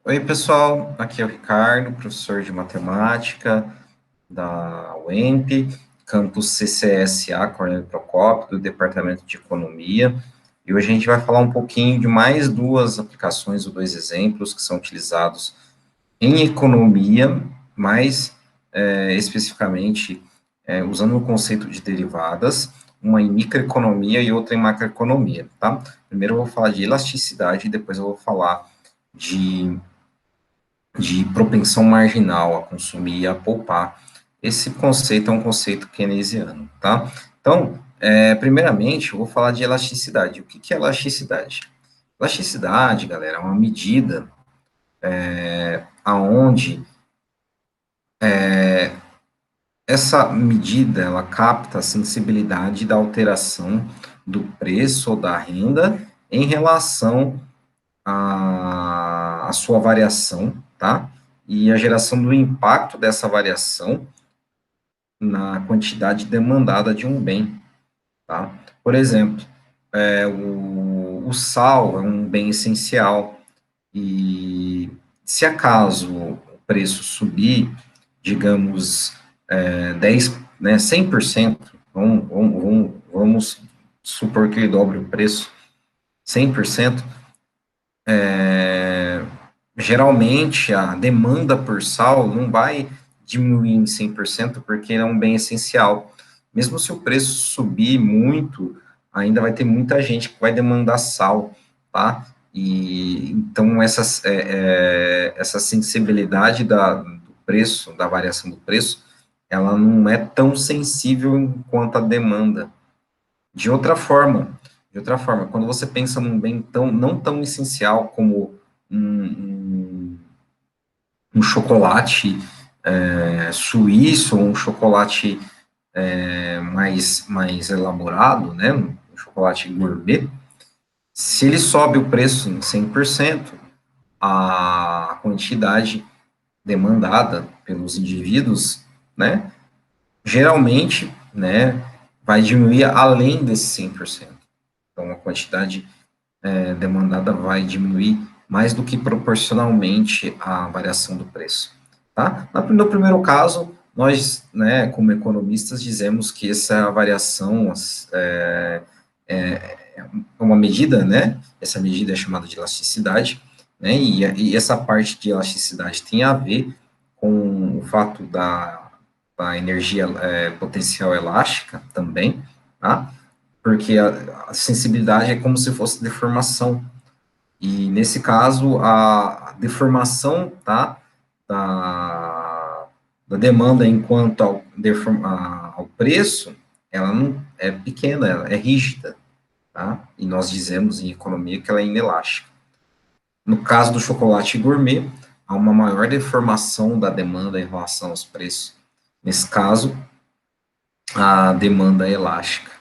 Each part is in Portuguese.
Oi, pessoal. Aqui é o Ricardo, professor de matemática da UEMP, campus CCSA, Cornélio Procópio, do Departamento de Economia. E hoje a gente vai falar um pouquinho de mais duas aplicações ou dois exemplos que são utilizados em economia, mais especificamente usando o conceito de derivadas, uma em microeconomia e outra em macroeconomia, tá? Primeiro eu vou falar de elasticidade e depois eu vou falar de propensão marginal a consumir e a poupar. Esse conceito é um conceito keynesiano, tá? Então, primeiramente, eu vou falar de elasticidade. O que que é elasticidade? Elasticidade, galera, é uma medida aonde essa medida, ela capta a sensibilidade da alteração do preço ou da renda em relação à sua variação, tá? E a geração do impacto dessa variação na quantidade demandada de um bem, tá? Por exemplo, o sal é um bem essencial e se acaso o preço subir, digamos, 10, né, 100%, vamos supor que ele dobre o preço 100%, geralmente a demanda por sal não vai diminuir em 100% porque é um bem essencial. Mesmo se o preço subir muito, ainda vai ter muita gente que vai demandar sal, tá? E então essa sensibilidade do preço, da variação do preço, ela não é tão sensível quanto a demanda. De outra forma, quando você pensa num bem não tão essencial como um, um chocolate suíço, um chocolate mais elaborado, né, um chocolate gourmet, se ele sobe o preço em 100%, a quantidade demandada pelos indivíduos, né, geralmente, né, vai diminuir além desse 100%. Então, a quantidade demandada vai diminuir mais do que proporcionalmente à variação do preço, tá? No primeiro caso, nós, né, como economistas, dizemos que essa variação é uma medida, né? Essa medida é chamada de elasticidade, né? E essa parte de elasticidade tem a ver com o fato da energia potencial elástica também, tá? Porque a sensibilidade é como se fosse deformação. E, nesse caso, a deformação tá, da demanda enquanto ao preço, ela não é pequena, ela é rígida, tá? E nós dizemos em economia que ela é inelástica. No caso do chocolate gourmet, há uma maior deformação da demanda em relação aos preços. Nesse caso, a demanda é elástica,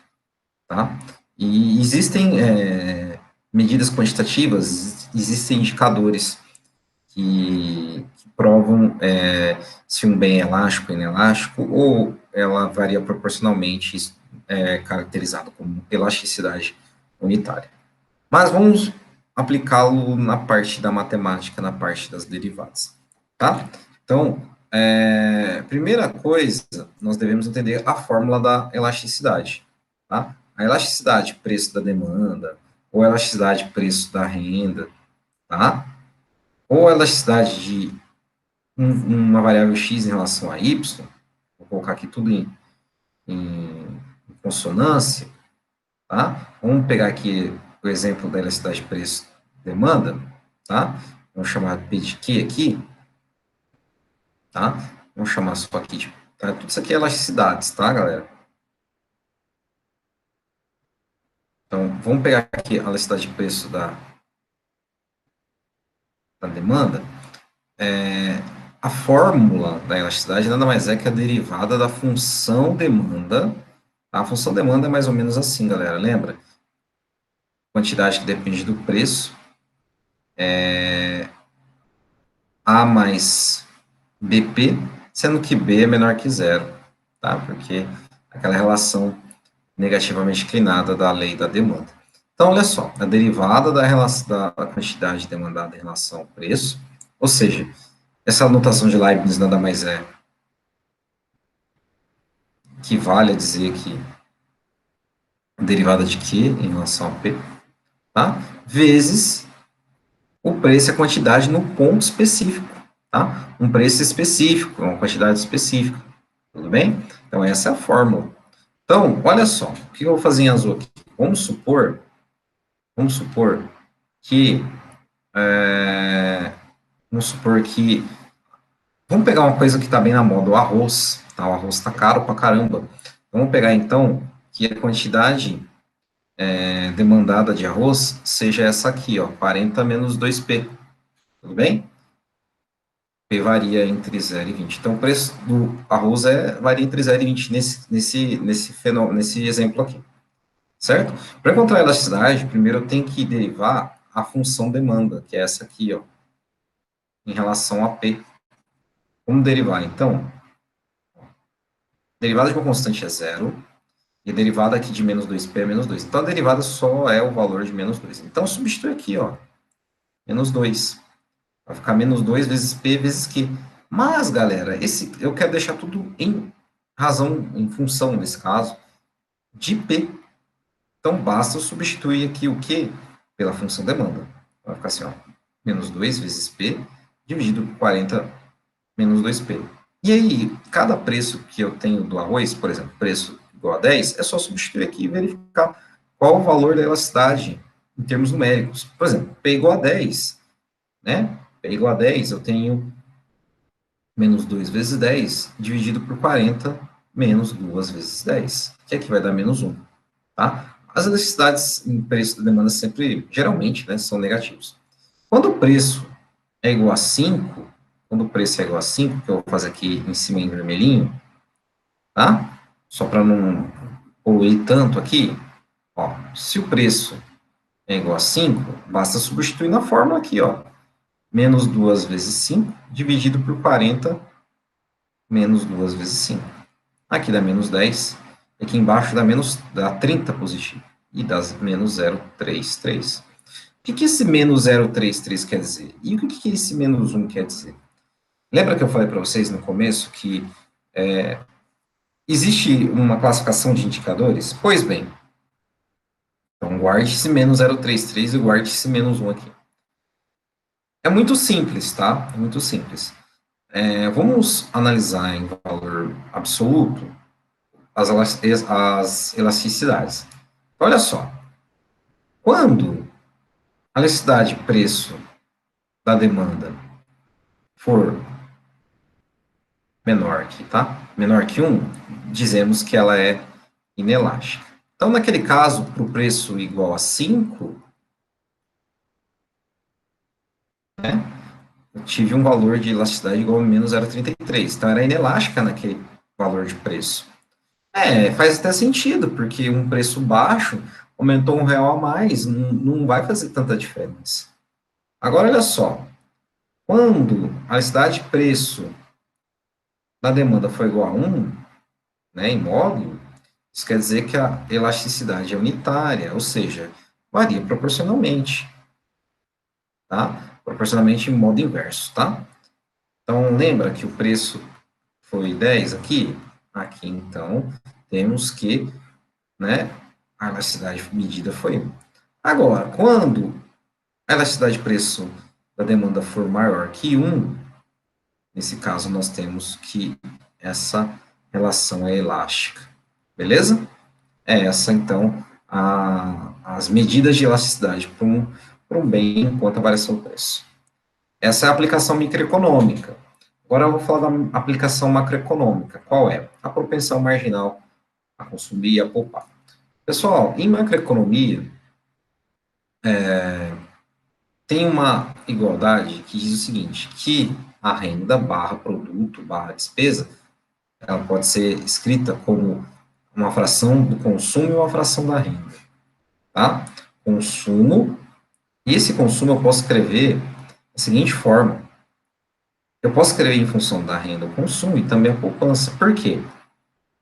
tá? E existem medidas quantitativas, existem indicadores que provam se um bem é elástico ou inelástico, ou ela varia proporcionalmente, caracterizado como elasticidade unitária. Mas vamos aplicá-lo na parte da matemática, na parte das derivadas, tá? Então, primeira coisa, nós devemos entender a fórmula da elasticidade, tá? A elasticidade, preço da demanda, ou elasticidade, preço da renda, tá? Ou a elasticidade de uma variável x em relação a y, vou colocar aqui tudo em consonância, tá? Vamos pegar aqui o exemplo da elasticidade de preço-demanda, tá? Vamos chamar P de Q aqui, tá? Vamos chamar só aqui de... Tá? Tudo isso aqui é elasticidades, tá, galera? Então, vamos pegar aqui a elasticidade de preço da demanda. A fórmula da elasticidade nada mais é que a derivada da função demanda. A função demanda é mais ou menos assim, galera, lembra? Quantidade que depende do preço, A mais BP, sendo que B é menor que zero, tá? Porque aquela relação negativamente inclinada da lei da demanda. Então, olha só, a derivada da quantidade demandada em relação ao preço, Ou seja, essa notação de Leibniz nada mais é que vale a dizer que derivada de Q em relação a P, tá? Vezes o preço e a quantidade no ponto específico, tá? Um preço específico, uma quantidade específica, tudo bem? Então, essa é a fórmula. Então, olha só, o que eu vou fazer em azul aqui? Vamos supor que, vamos pegar uma coisa que está bem na moda, o arroz, tá? O arroz está caro pra caramba. Vamos pegar, então, que a quantidade demandada de arroz seja essa aqui, ó, 40 menos 2P, tudo bem? P varia entre 0 e 20. Então, o preço do arroz varia entre 0 e 20 nesse exemplo aqui, certo? Para encontrar a elasticidade, primeiro eu tenho que derivar a função demanda, que é essa aqui, ó, em relação a P. Como derivar, então? Derivada de uma constante é zero, e a derivada aqui de menos 2P é menos 2. Então, a derivada só é o valor de menos 2. Então, substitui aqui, ó, menos 2. Vai ficar menos 2 vezes P vezes Q. Mas, galera, eu quero deixar tudo em razão, em função, nesse caso, de P. Então, basta eu substituir aqui o Q pela função demanda. Vai ficar assim, ó, menos 2 vezes P dividido por 40 menos 2P. E aí, cada preço que eu tenho do arroz, por exemplo, preço igual a 10, é só substituir aqui e verificar qual o valor da elasticidade em termos numéricos. Por exemplo, P igual a 10, né? P igual a 10, eu tenho menos 2 vezes 10, dividido por 40, menos 2 vezes 10, que aqui vai dar menos 1, tá? As elasticidades em preço da demanda sempre, geralmente, né, são negativos. Quando o preço é igual a 5, quando o preço é igual a 5, que eu vou fazer aqui em cima em vermelhinho, tá? Só para não poluir tanto aqui, ó, se o preço é igual a 5, basta substituir na fórmula aqui, ó, menos 2 vezes 5, dividido por 40, menos 2 vezes 5. Aqui dá menos 10, aqui embaixo dá 30 positivo, e dá menos 0,33. O que esse menos 0,33 quer dizer? E o que esse menos 1 quer dizer? Lembra que eu falei para vocês no começo que existe uma classificação de indicadores? Pois bem, então guarde esse menos 0,33 e guarde esse menos 1 aqui. É muito simples, tá? É muito simples. Vamos analisar em valor absoluto as elasticidades. Olha só, quando a elasticidade preço da demanda for menor aqui, tá? Menor que 1, dizemos que ela é inelástica. Então, naquele caso, para o preço igual a 5, né, eu tive um valor de elasticidade igual a menos 0,33. Então, era inelástica naquele valor de preço. Faz até sentido, porque um preço baixo aumentou R$ 1 a mais, não vai fazer tanta diferença. Agora, olha só, quando a elasticidade de preço da demanda for igual a 1, né, em módulo, isso quer dizer que a elasticidade é unitária, ou seja, varia proporcionalmente, tá? Proporcionalmente em modo inverso, tá? Então, lembra que o preço foi 10 aqui? Aqui, então, temos que, né, a elasticidade medida foi 1. Agora, quando a elasticidade de preço da demanda for maior que 1, nesse caso, nós temos que essa relação é elástica. Beleza? Essa, então, as medidas de elasticidade para um bem quanto à variação do preço. Essa é a aplicação microeconômica. Agora eu vou falar da aplicação macroeconômica. Qual é? A propensão marginal a consumir e a poupar. Pessoal, em macroeconomia, tem uma igualdade que diz o seguinte, que a renda barra produto barra despesa, ela pode ser escrita como uma fração do consumo e uma fração da renda, tá? Consumo, e esse consumo eu posso escrever da seguinte forma, eu posso escrever em função da renda o consumo e também a poupança. Por quê?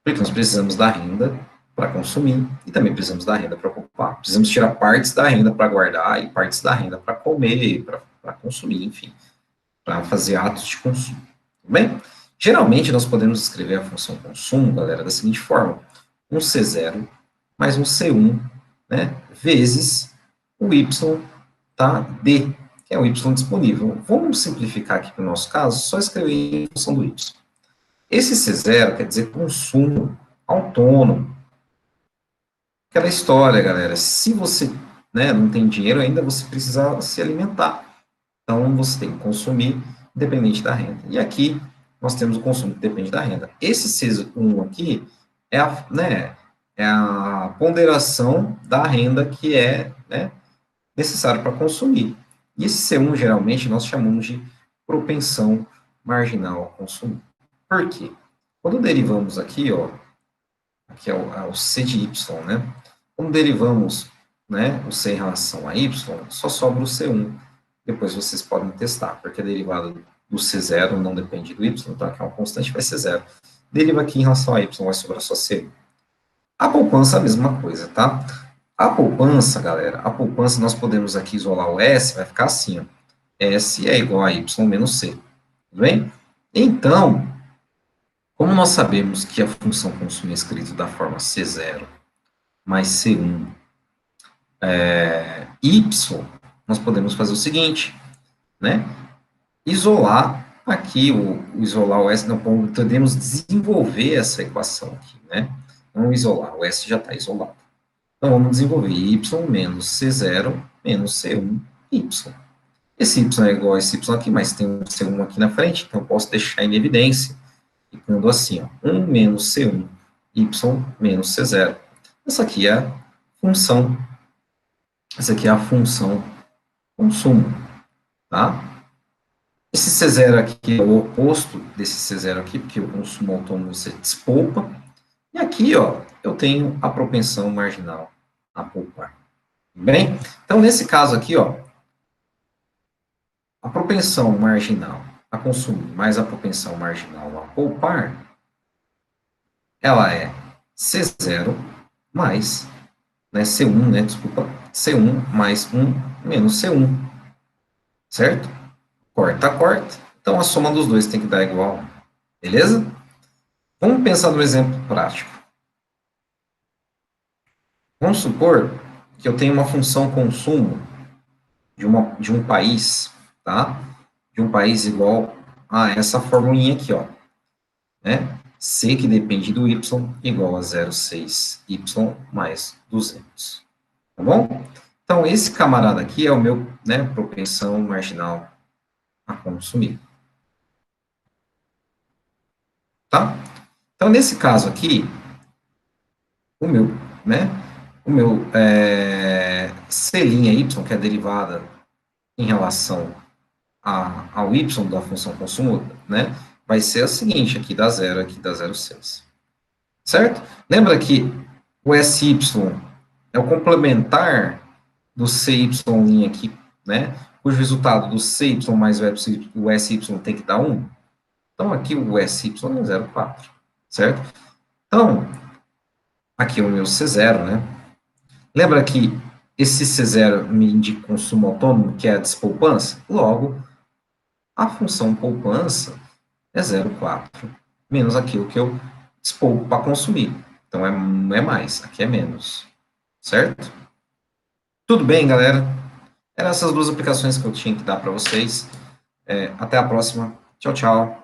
Porque nós precisamos da renda para consumir e também precisamos da renda para poupar. Precisamos tirar partes da renda para guardar e partes da renda para comer, para consumir, enfim. para fazer atos de consumo. Tudo bem? Geralmente, nós podemos escrever a função consumo, galera, da seguinte forma: um C0 mais um C1, né, vezes o y, tá, D, que é o y disponível. Vamos simplificar aqui para o nosso caso, só escrever a função do y. Esse C0 quer dizer consumo autônomo. Aquela história, galera, se você, né, não tem dinheiro ainda, você precisa se alimentar. Então, você tem que consumir independente da renda. E aqui, nós temos o consumo que depende da renda. Esse C1 aqui é a, né, é a ponderação da renda que é, né, necessário para consumir. E esse C1, geralmente, nós chamamos de propensão marginal a consumir. Por quê? Quando derivamos aqui, ó, aqui é o C de Y, né? Quando derivamos, né, o C em relação a Y, só sobra o C1. Depois vocês podem testar, porque a derivada do C0 não depende do Y, então aqui é uma constante, vai ser zero. Deriva aqui em relação a Y, vai sobrar só C1. A poupança é a mesma coisa, tá? A poupança, galera, a poupança nós podemos aqui isolar o S, vai ficar assim, ó. S é igual a Y menos C, tudo bem? Então, como nós sabemos que a função consumo é escrita da forma C0 mais C1 Y, nós podemos fazer o seguinte, né? Isolar aqui, isolar o S, não podemos desenvolver essa equação aqui, né? Não isolar, o S já está isolado. Então, vamos desenvolver Y menos C0 menos C1 Y. Esse Y é igual a esse Y aqui, mas tem um C1 aqui na frente, então eu posso deixar em evidência, ficando assim, ó, 1 menos C1 Y menos C0. Essa aqui é a função, essa aqui é a função consumo, tá? Esse C0 aqui é o oposto desse C0 aqui, porque o consumo autônomo você despolpa. E aqui, ó, eu tenho a propensão marginal a poupar. Bem? Então, nesse caso aqui, ó, a propensão marginal a consumir mais a propensão marginal a poupar, ela é C0 mais, né, C1, né, desculpa, C1 mais 1 menos C1, certo? Corta, corta. Então, a soma dos dois tem que dar igual a 1. Beleza? Vamos pensar no exemplo prático. Vamos supor que eu tenho uma função consumo de um país, tá? De um país igual a essa formulinha aqui, ó. Né? C que depende do Y igual a 0,6Y mais 200. Tá bom? Então, esse camarada aqui é o meu, né, propensão marginal a consumir. Tá? Então, nesse caso aqui, o meu, né, C'(y), que é a derivada em relação ao y da função consumo, né, vai ser a seguinte, aqui dá 0, aqui dá 0,6. Certo? Lembra que o SY é o complementar do CY' aqui, né, cujo resultado do CY mais o SY tem que dar 1? Então, aqui o SY é 0,4, certo? Então, aqui é o meu C0, né? Lembra que esse C0 me indica consumo autônomo, que é a despoupança? Logo, a função poupança é 0,4, menos aquilo que eu despoupo para consumir. Então, é mais, aqui é menos, certo? Tudo bem, galera? Eram essas duas aplicações que eu tinha que dar para vocês. Até a próxima. Tchau, tchau.